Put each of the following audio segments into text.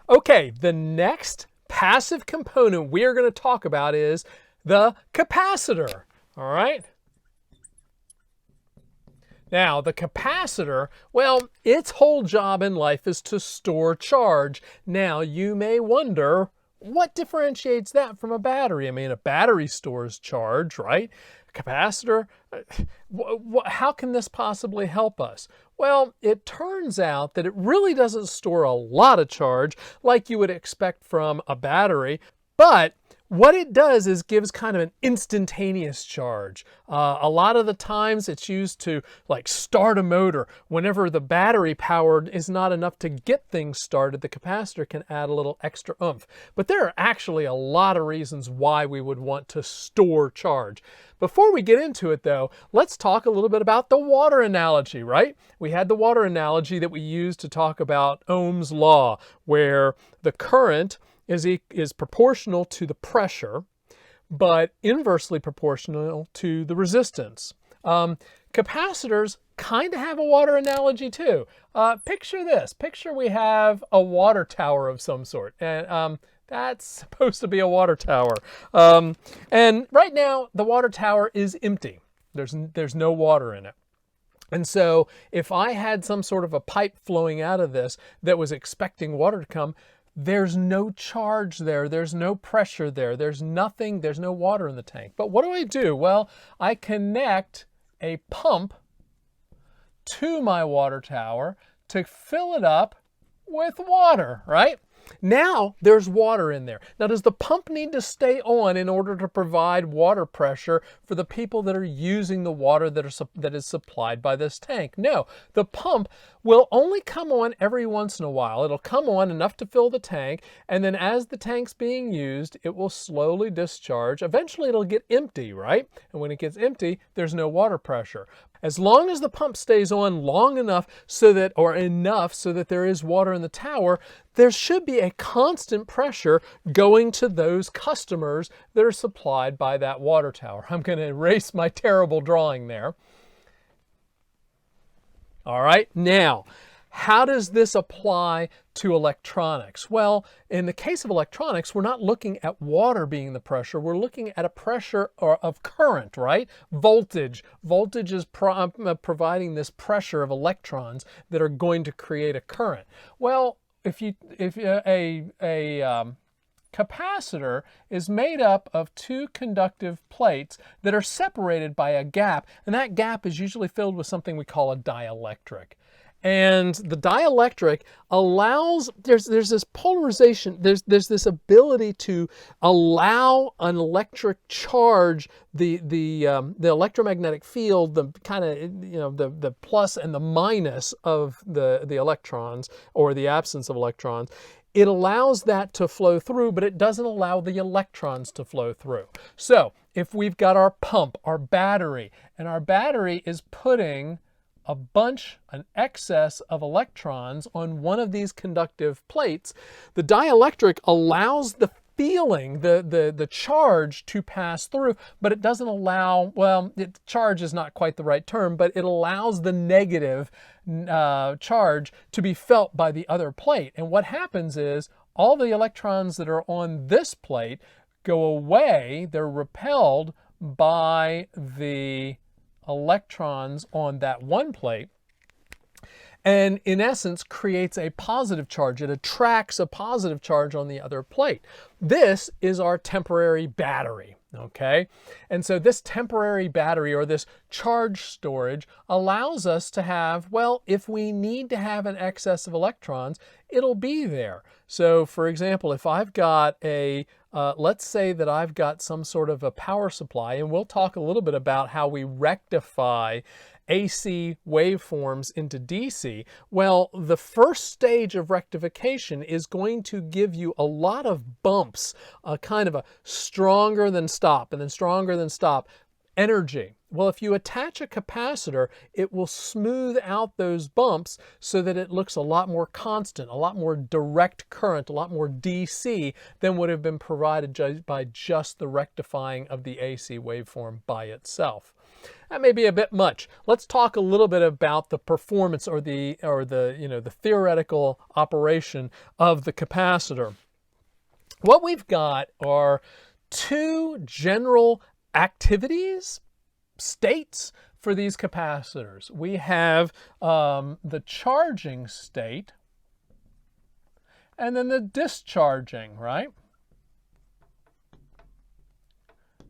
Okay, the next passive component we are going to talk about is the capacitor. All right. Now, the capacitor, well, its whole job in life is to store charge. Now, you may wonder, what differentiates that from a battery? I mean, a battery stores charge, right? A capacitor, how can this possibly help us? Well, it turns out that it really doesn't store a lot of charge like you would expect from a battery, but what it does is gives kind of an instantaneous charge. A lot of the times it's used to like start a motor. Whenever the battery power is not enough to get things started, the capacitor can add a little extra oomph. But there are actually a lot of reasons why we would want to store charge. Before we get into it though, let's talk a little bit about the water analogy, right? We had the water analogy that we used to talk about Ohm's law, where the current is proportional to the pressure, but inversely proportional to the resistance. Capacitors kind of have a water analogy too. Picture this. Picture we have a water tower of some sort, and that's supposed to be a water tower. And right now, the water tower is empty. There's no water in it. And so if I had some sort of a pipe flowing out of this that was expecting water to come, there's no charge there, there's no pressure there, there's nothing, there's no water in the tank. But what do? Well, I connect a pump to my water tower to fill it up with water, right? Now there's water in there. Now, does the pump need to stay on in order to provide water pressure for the people that are using the water that is supplied by this tank? No, the pump will only come on every once in a while. It'll come on enough to fill the tank, and then as the tank's being used, it will slowly discharge. Eventually it'll get empty, right? And when it gets empty, there's no water pressure. As long as the pump stays on long enough enough so that there is water in the tower, there should be a constant pressure going to those customers that are supplied by that water tower. I'm going to erase my terrible drawing there. All right, now, how does this apply to electronics? Well, in the case of electronics, we're not looking at water being the pressure. We're looking at a pressure of current, right? Voltage. Voltage is providing this pressure of electrons that are going to create a current. Well, if a capacitor is made up of two conductive plates that are separated by a gap, and that gap is usually filled with something we call a dielectric. And the dielectric allows, there's this polarization, there's this ability to allow an electric charge, the electromagnetic field, the kind of, the plus and the minus of the electrons, or the absence of electrons. It allows that to flow through, but it doesn't allow the electrons to flow through. So if we've got our pump, our battery, and our battery is putting an excess of electrons on one of these conductive plates, the dielectric allows the the charge to pass through, but it doesn't allow, charge is not quite the right term, but it allows the negative charge to be felt by the other plate. And what happens is all the electrons that are on this plate go away, they're repelled by the electrons on that one plate, and in essence creates a positive charge. It attracts a positive charge on the other plate. This is our temporary battery, okay? And so this temporary battery, or this charge storage, allows us to have, if we need to have an excess of electrons, it'll be there. So for example, if I've got let's say that I've got some sort of a power supply, and we'll talk a little bit about how we rectify AC waveforms into DC. Well, the first stage of rectification is going to give you a lot of bumps, kind of a stronger than stop and then stronger than stop energy. Well, if you attach a capacitor, it will smooth out those bumps so that it looks a lot more constant, a lot more direct current, a lot more DC than would have been provided by just the rectifying of the AC waveform by itself. That may be a bit much. Let's talk a little bit about the performance or the theoretical operation of the capacitor. What we've got are two general activities, states for these capacitors. We have the charging state and then the discharging, right?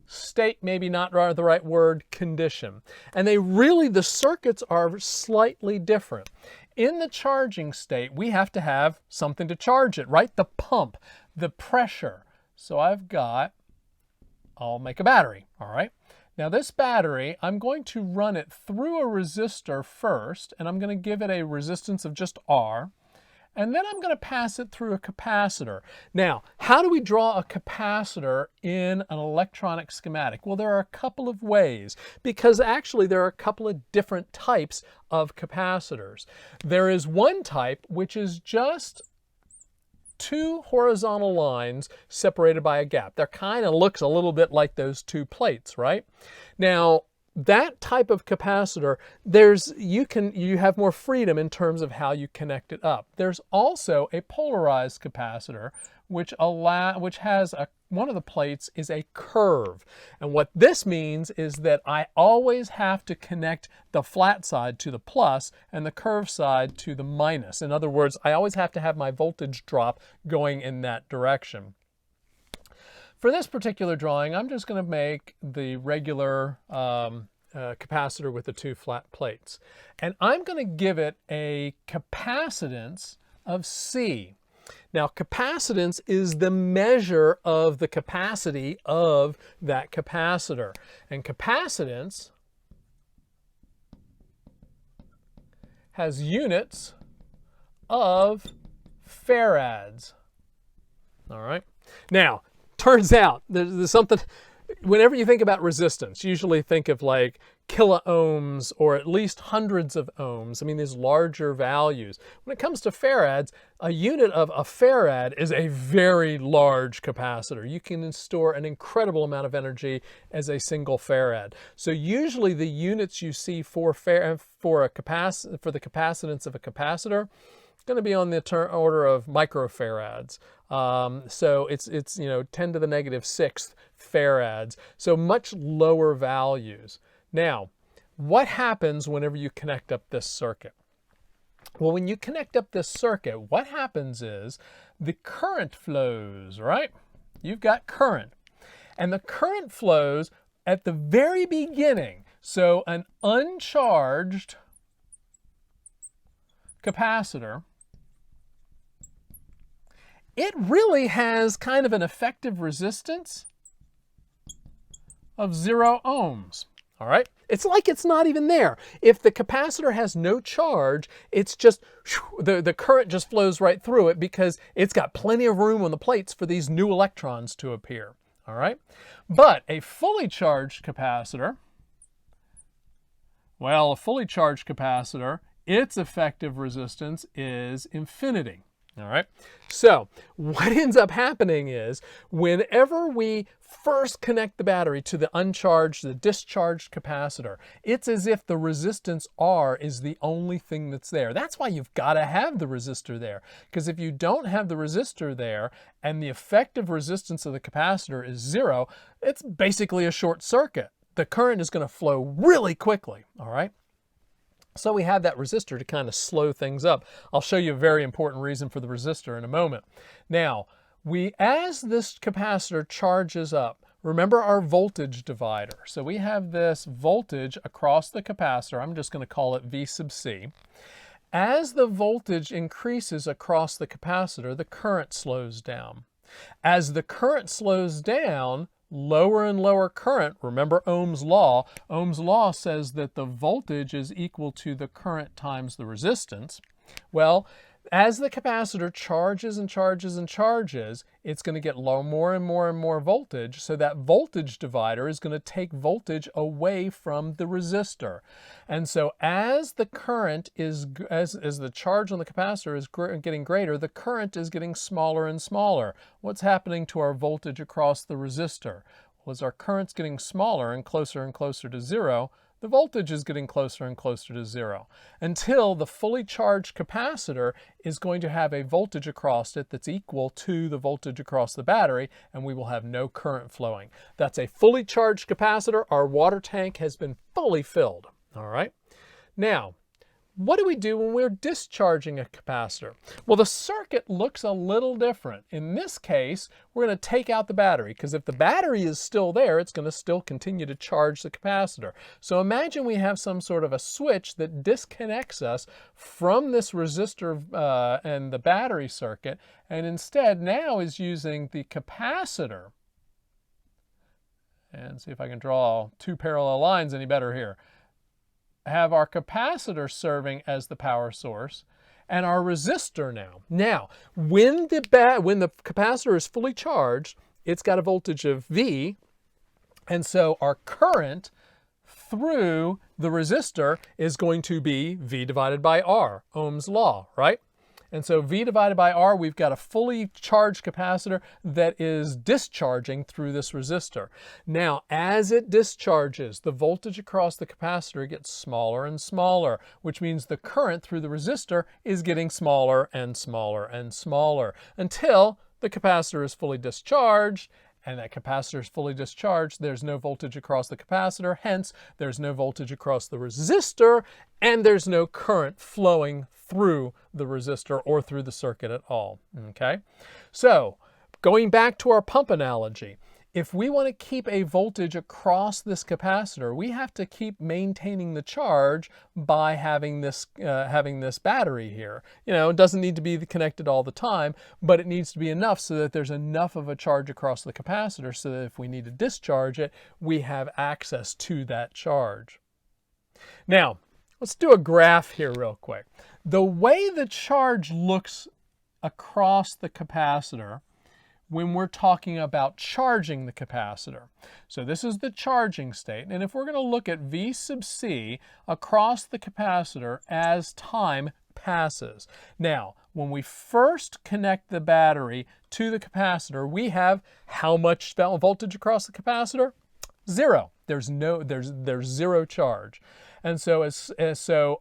State, maybe not the right word, condition. And the circuits are slightly different. In the charging state, we have to have something to charge it, right? The pump, the pressure. So I'll make a battery, all right? Now this battery, I'm going to run it through a resistor first, and I'm going to give it a resistance of just R. And then I'm going to pass it through a capacitor. Now, how do we draw a capacitor in an electronic schematic? Well, there are a couple of ways, because actually there are a couple of different types of capacitors. There is one type which is just two horizontal lines separated by a gap. That kind of looks a little bit like those two plates, right? Now, that type of capacitor, you have more freedom in terms of how you connect it up. There's also a polarized capacitor, which has one of the plates is a curve. And what this means is that I always have to connect the flat side to the plus and the curved side to the minus. In other words, I always have to have my voltage drop going in that direction. For this particular drawing, I'm just going to make the regular capacitor with the two flat plates. And I'm going to give it a capacitance of C. Now, capacitance is the measure of the capacity of that capacitor. And capacitance has units of farads. All right. Now, turns out there's something, whenever you think about resistance, usually think of like kiloohms or at least hundreds of ohms. I mean, these larger values. When it comes to farads, a unit of a farad is a very large capacitor. You can store an incredible amount of energy as a single farad. So usually the units you see for the capacitance of a capacitor going to be on the order of microfarads. So it's 10 to the negative 6th farads. So much lower values. Now, what happens whenever you connect up this circuit? Well, when you connect up this circuit, what happens is the current flows, right? You've got current. And the current flows at the very beginning. So an uncharged capacitor, it really has kind of an effective resistance of 0 ohms. All right? It's like it's not even there. If the capacitor has no charge, it's just, the current just flows right through it because it's got plenty of room on the plates for these new electrons to appear. All right? But a fully charged capacitor, well, a fully charged capacitor, its effective resistance is infinity. All right, so what ends up happening is whenever we first connect the battery to the discharged capacitor, it's as if the resistance R is the only thing that's there. That's why you've got to have the resistor there, because if you don't have the resistor there and the effective resistance of the capacitor is 0, it's basically a short circuit. The current is going to flow really quickly, all right? So we have that resistor to kind of slow things up. I'll show you a very important reason for the resistor in a moment. Now, as this capacitor charges up, remember our voltage divider. So we have this voltage across the capacitor. I'm just going to call it V sub C. As the voltage increases across the capacitor, the current slows down. As the current slows down, lower and lower current, remember Ohm's law. Ohm's law says that the voltage is equal to the current times the resistance. Well, As the capacitor charges and charges and charges, it's going to get more and more and more voltage. So that voltage divider is going to take voltage away from the resistor. And so as the current is, as the charge on the capacitor is getting greater, the current is getting smaller and smaller. What's happening to our voltage across the resistor? Well, as our current's getting smaller and closer to zero, the voltage is getting closer and closer to zero until the fully charged capacitor is going to have a voltage across it that's equal to the voltage across the battery, and we will have no current flowing. That's a fully charged capacitor. Our water tank has been fully filled. All right. Now, what do we do when we're discharging a capacitor? Well, the circuit looks a little different. In this case, we're going to take out the battery, because if the battery is still there, it's going to still continue to charge the capacitor. So imagine we have some sort of a switch that disconnects us from this resistor and the battery circuit, and instead now is using the capacitor. And see if I can draw two parallel lines any better here. Have our capacitor serving as the power source and our resistor now. Now, when the capacitor is fully charged, it's got a voltage of V, and so our current through the resistor is going to be V divided by R, Ohm's law, right? And so V divided by R, we've got a fully charged capacitor that is discharging through this resistor. Now, as it discharges, the voltage across the capacitor gets smaller and smaller, which means the current through the resistor is getting smaller and smaller and smaller until the capacitor is fully discharged. And that capacitor is fully discharged, there's no voltage across the capacitor, hence there's no voltage across the resistor, and there's no current flowing through the resistor or through the circuit at all, okay? So, going back to our pump analogy, if we want to keep a voltage across this capacitor, we have to keep maintaining the charge by having this battery here. You know, it doesn't need to be connected all the time, but it needs to be enough so that there's enough of a charge across the capacitor so that if we need to discharge it, we have access to that charge. Now, let's do a graph here real quick. The way the charge looks across the capacitor when we're talking about charging the capacitor. So this is the charging state, and if we're going to look at V sub C across the capacitor as time passes. Now, when we first connect the battery to the capacitor, we have how much voltage across the capacitor? Zero. There's zero charge. And so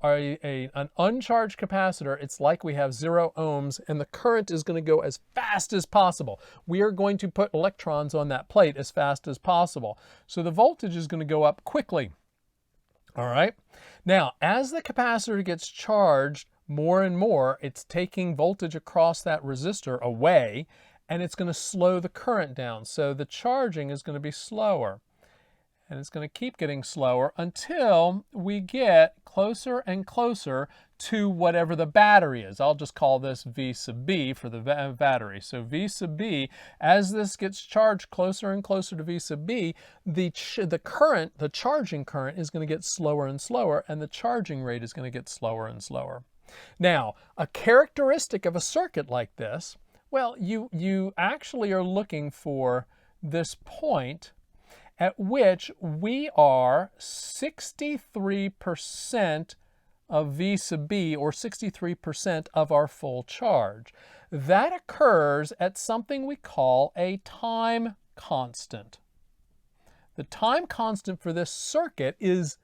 an uncharged capacitor, it's like we have 0 ohms, and the current is going to go as fast as possible. We are going to put electrons on that plate as fast as possible. So the voltage is going to go up quickly. All right. Now, as the capacitor gets charged more and more, it's taking voltage across that resistor away, and it's going to slow the current down. So the charging is going to be slower. And it's going to keep getting slower until we get closer and closer to whatever the battery is. I'll just call this V sub B for the battery. So V sub B, as this gets charged closer and closer to V sub B, the charging current is going to get slower and slower, and the charging rate is going to get slower and slower. Now, a characteristic of a circuit like this, well, you actually are looking for this point at which we are 63% of V sub B, or 63% of our full charge. That occurs at something we call a time constant. The time constant for this circuit it's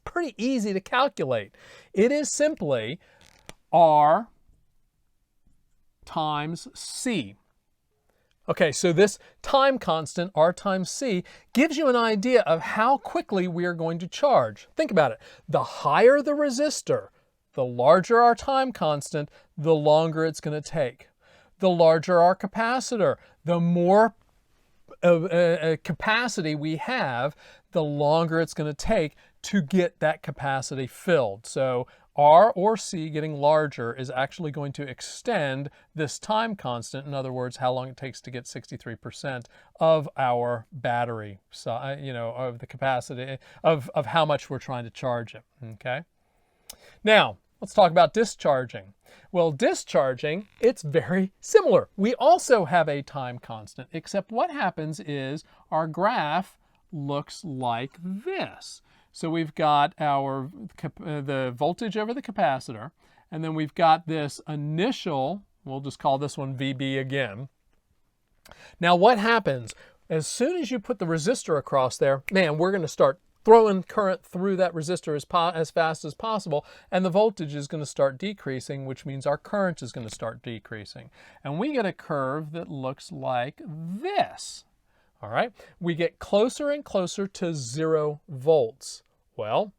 pretty easy to calculate. It is simply R times C. Okay, so this time constant, R times C, gives you an idea of how quickly we are going to charge. Think about it. The higher the resistor, the larger our time constant, the longer it's going to take. The larger our capacitor, the more capacity we have, the longer it's going to take to get that capacity filled. So R or C getting larger is actually going to extend this time constant. In other words, how long it takes to get 63% of our battery, so, of the capacity of how much we're trying to charge it. Okay. Now, Let's talk about discharging. Well, discharging, it's very similar. We also have a time constant, except what happens is our graph looks like this. So we've got the voltage over the capacitor, and then we've got this initial, we'll just call this one VB again. Now what happens? As soon as you put the resistor across there, man, we're going to start throwing current through that resistor as fast as possible, and the voltage is going to start decreasing, which means our current is going to start decreasing. And we get a curve that looks like this. All right, we get closer and closer to 0 volts. Well,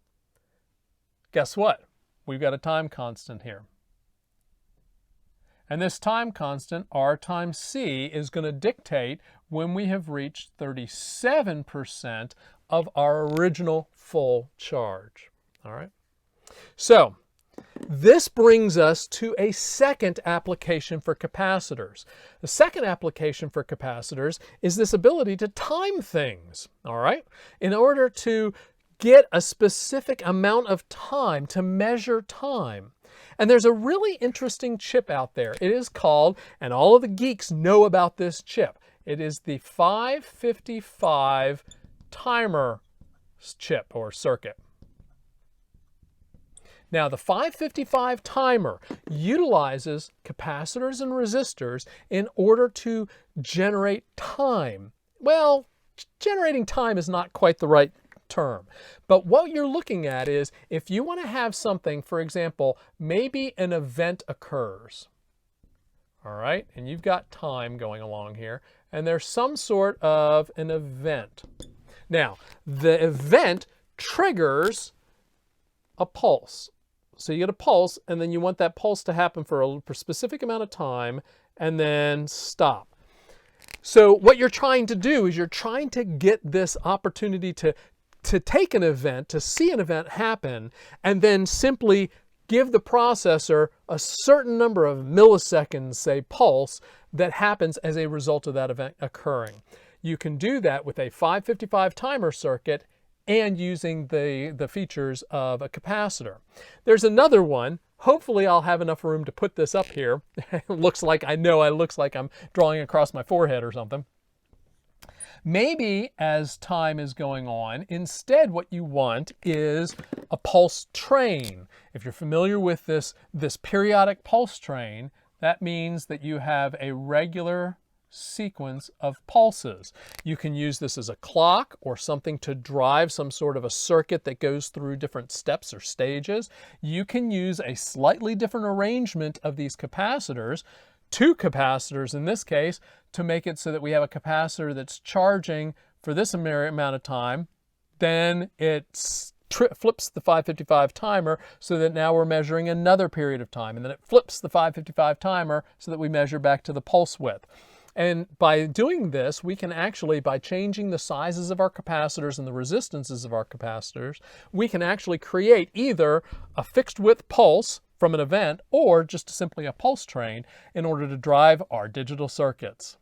guess what? We've got a time constant here. And this time constant, R times C, is going to dictate when we have reached 37% of our original full charge. All right. So this brings us to a second application for capacitors. The second application for capacitors is this ability to time things. All right. In order to get a specific amount of time, to measure time. And there's a really interesting chip out there. It is called, and all of the geeks know about this chip, it is the 555 timer chip or circuit. Now the 555 timer utilizes capacitors and resistors in order to generate time. Well, generating time is not quite the right term. But what you're looking at is if you want to have something, for example, maybe an event occurs. All right, and you've got time going along here, and there's some sort of an event. Now, the event triggers a pulse. So you get a pulse, and then you want that pulse to happen for a specific amount of time, and then stop. So what you're trying to do is you're trying to get this opportunity to take an event, to see an event happen, and then simply give the processor a certain number of milliseconds, say, pulse, that happens as a result of that event occurring. You can do that with a 555 timer circuit and using the features of a capacitor. There's another one. Hopefully I'll have enough room to put this up here. It looks like it looks like I'm drawing across my forehead or something. Maybe as time is going on, instead what you want is a pulse train. If you're familiar with this periodic pulse train, that means that you have a regular sequence of pulses. You can use this as a clock or something to drive some sort of a circuit that goes through different steps or stages. You can use a slightly different arrangement of these capacitors, 2 capacitors in this case, to make it so that we have a capacitor that's charging for this amount of time, then it flips the 555 timer so that now we're measuring another period of time, and then it flips the 555 timer so that we measure back to the pulse width. And by doing this, we can actually, by changing the sizes of our capacitors and the resistances of our capacitors, we can actually create either a fixed width pulse from an event or just simply a pulse train in order to drive our digital circuits.